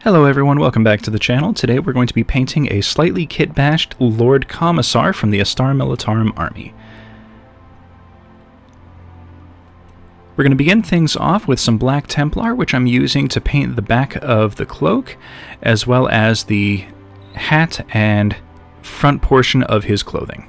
Hello everyone, welcome back to the channel. Today we're going to be painting a slightly kit-bashed Lord Commissar from the Astra Militarum army. We're going to begin things off with some black Templar, which I'm using to paint the back of the cloak, as well as the hat and front portion of his clothing.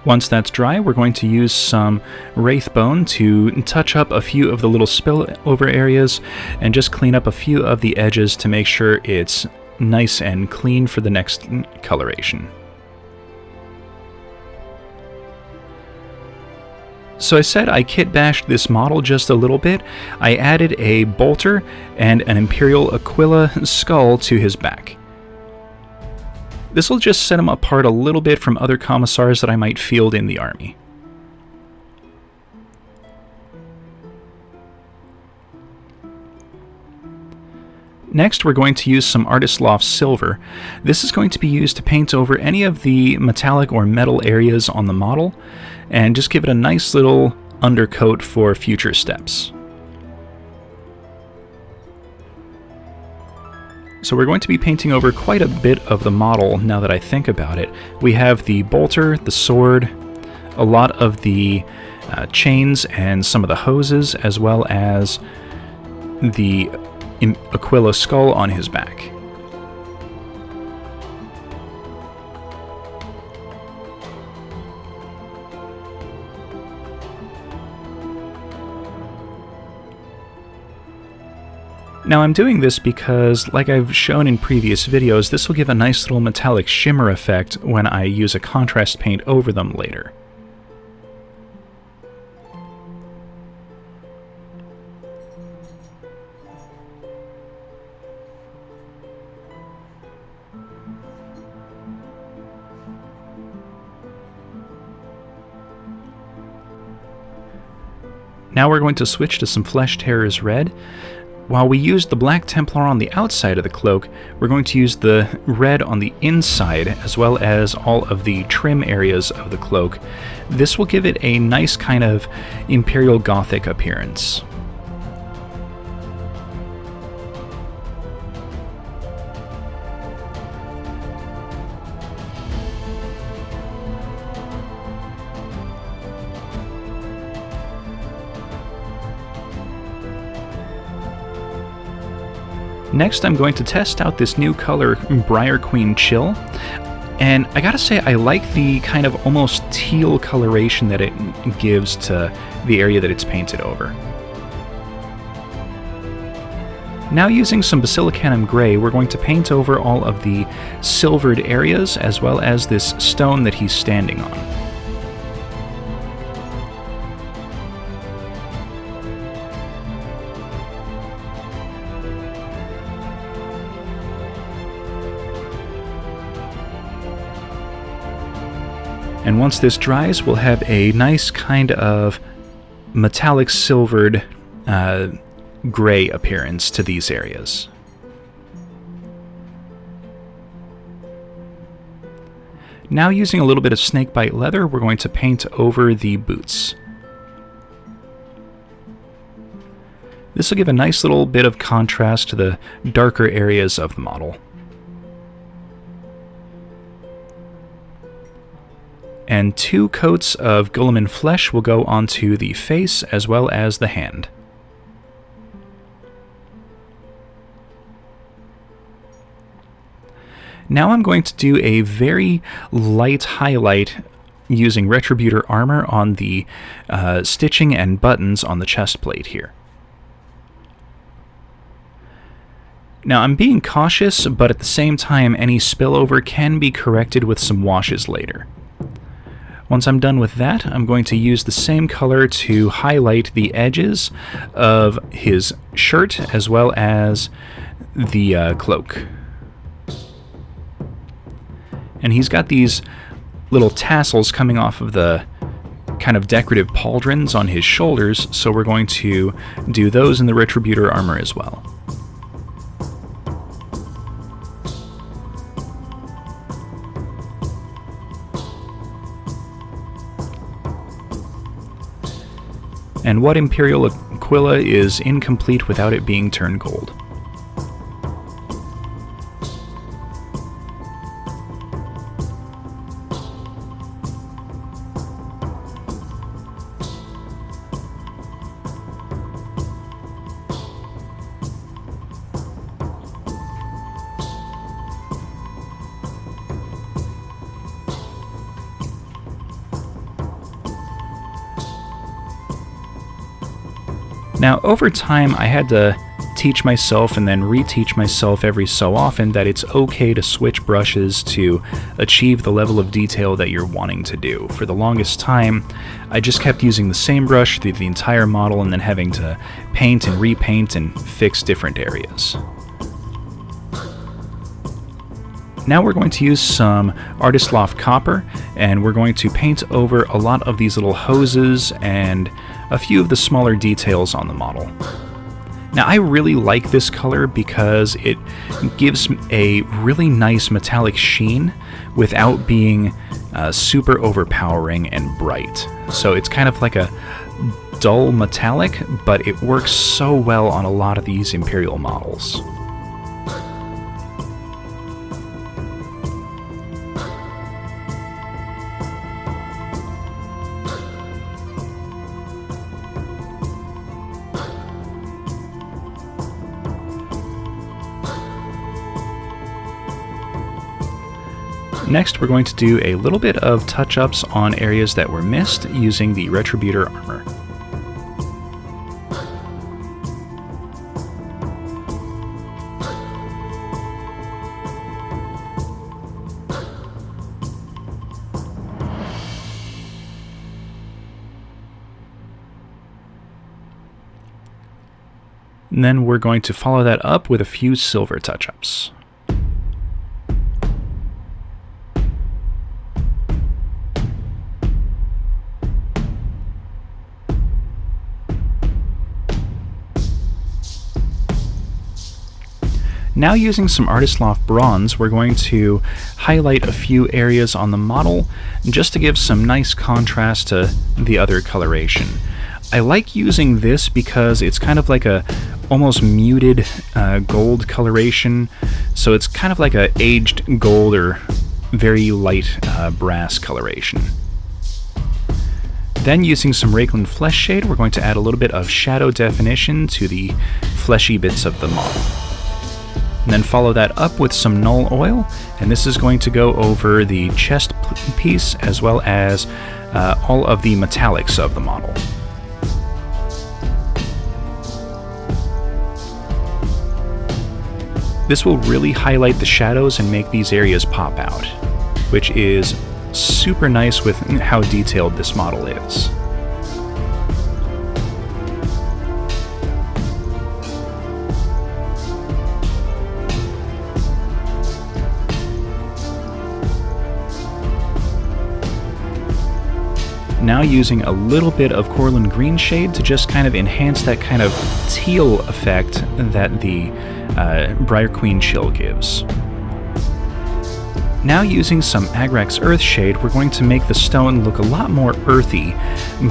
Once that's dry, we're going to use some Wraithbone to touch up a few of the little spillover areas and just clean up a few of the edges to make sure it's nice and clean for the next coloration. So I said I kit-bashed this model just a little bit. I added a bolter and an Imperial Aquila skull to his back. This will just set him apart a little bit from other commissars that I might field in the army. Next, we're going to use some Artist Loft silver. This is going to be used to paint over any of the metallic or metal areas on the model, and just give it a nice little undercoat for future steps. So we're going to be painting over quite a bit of the model now that I think about it. We have the bolter, the sword, a lot of the chains and some of the hoses, as well as the Aquila skull on his back. Now I'm doing this because, like I've shown in previous videos, this will give a nice little metallic shimmer effect when I use a contrast paint over them later. Now we're going to switch to some Flesh Tearers Red. While we used the black Templar on the outside of the cloak, we're going to use the red on the inside, as well as all of the trim areas of the cloak. This will give it a nice kind of Imperial Gothic appearance. Next, I'm going to test out this new color, Briar Queen Chill, and I gotta say I like the kind of almost teal coloration that it gives to the area that it's painted over. Now, using some Basilicanum Gray, we're going to paint over all of the silvered areas, as well as this stone that he's standing on. And once this dries, we'll have a nice kind of metallic silvered gray appearance to these areas. Now, using a little bit of Snakebite leather, we're going to paint over the boots. This will give a nice little bit of contrast to the darker areas of the model. And 2 coats of Guilliman flesh will go onto the face as well as the hand. Now I'm going to do a very light highlight using Retributor armor on the stitching and buttons on the chest plate here. Now I'm being cautious, but at the same time any spillover can be corrected with some washes later. Once I'm done with that, I'm going to use the same color to highlight the edges of his shirt as well as the cloak. And he's got these little tassels coming off of the kind of decorative pauldrons on his shoulders, so we're going to do those in the Retributor armor as well. And what Imperial Aquila is incomplete without it being turned gold? Now, over time, I had to teach myself and then reteach myself every so often that it's okay to switch brushes to achieve the level of detail that you're wanting to do. For the longest time, I just kept using the same brush through the entire model and then having to paint and repaint and fix different areas. Now we're going to use some Artist Loft copper, and we're going to paint over a lot of these little hoses and a few of the smaller details on the model. Now I really like this color because it gives a really nice metallic sheen without being super overpowering and bright. So it's kind of like a dull metallic, but it works so well on a lot of these Imperial models. Next, we're going to do a little bit of touch-ups on areas that were missed using the Retributor armor. And then we're going to follow that up with a few silver touch-ups. Now using some Artist Loft bronze, we're going to highlight a few areas on the model just to give some nice contrast to the other coloration. I like using this because it's kind of like a almost muted gold coloration, so it's kind of like a aged gold or very light brass coloration. Then using some Raglan Flesh Shade, we're going to add a little bit of shadow definition to the fleshy bits of the model. And then follow that up with some Null Oil, and this is going to go over the chest piece as well as all of the metallics of the model. This will really highlight the shadows and make these areas pop out, which is super nice with how detailed this model is. Now using a little bit of Corlin Green shade to just kind of enhance that kind of teal effect that the Briar Queen Chill gives. Now using some Agrax Earth Shade, we're going to make the stone look a lot more earthy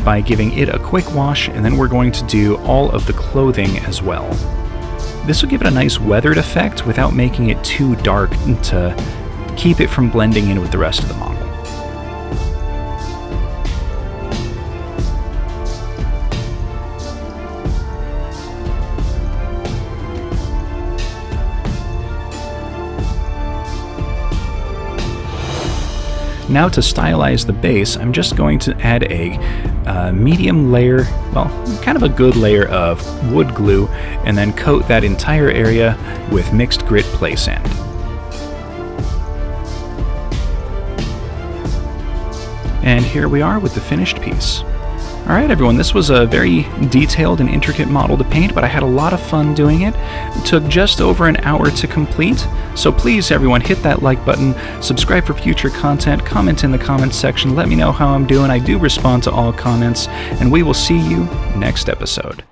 by giving it a quick wash, and then we're going to do all of the clothing as well. This will give it a nice weathered effect without making it too dark to keep it from blending in with the rest of the model. Now to stylize the base, I'm just going to add a medium layer, well, kind of a good layer of wood glue, and then coat that entire area with mixed grit play sand. And here we are with the finished piece. Alright everyone, this was a very detailed and intricate model to paint, but I had a lot of fun doing it. It took just over an hour to complete, so please everyone hit that like button, subscribe for future content, comment in the comments section, let me know how I'm doing. I do respond to all comments, and we will see you next episode.